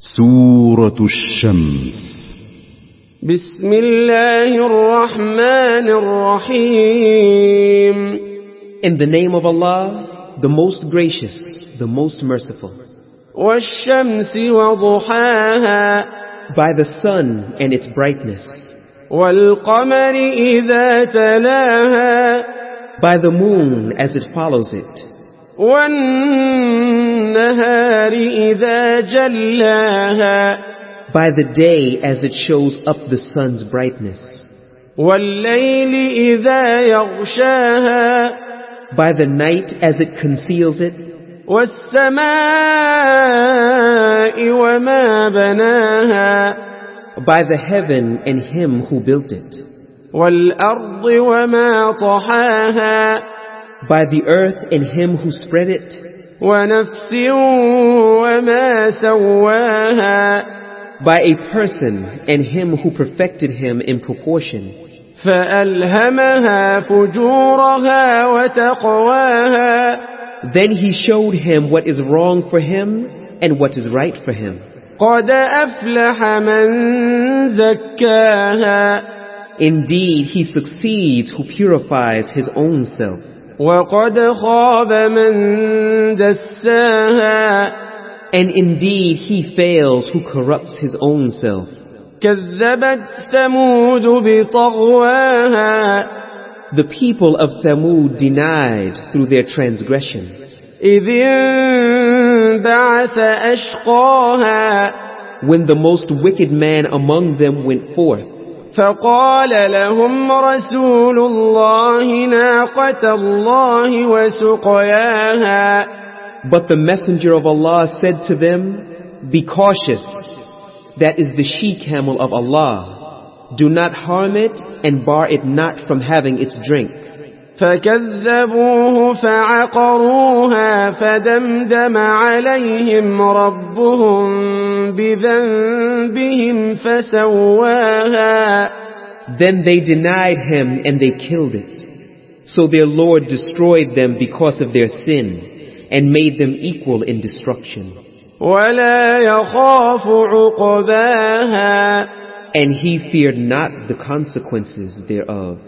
سورة الشمس بسم الله الرحمن الرحيم. In the name of Allah, the most gracious, the most merciful. والشمس وضحاها By the sun and its brightness. والقمر إذا تلاها By the moon as it follows it. والنهار إذا جلاها By the day as it shows up the sun's brightness. والليل إذا يغشاها By the night as it conceals it. والسماء وما بناها By the heaven and him who built it. والأرض وما طحاها By the earth and him who spread it. ونفس وما سواها By a person and him who perfected him in proportion. فألهمها فجورها وتقواها Then he showed him what is wrong for him and what is right for him. قد أفلح من زكاها Indeed, he succeeds who purifies his own self. وقد خاب من دساها And indeed, he fails who corrupts his own self. كذبت ثمود بطغواها The people of Thamud denied through their transgression. إذ انبعث أشقاها When the most wicked man among them went forth. فقال لهم رسول الله ناقة الله وسقياها But the messenger of Allah said to them, Be cautious. That is the she-camel of Allah. Do not harm it and bar it not from having its drink. فكذبوه فعقروها فدمدم عليهم ربهم بذنبهم فسواها Then they denied him and they killed it. So their Lord destroyed them because of their sin and made them equal in destruction. ولا يخاف عقباها And he feared not the consequences thereof.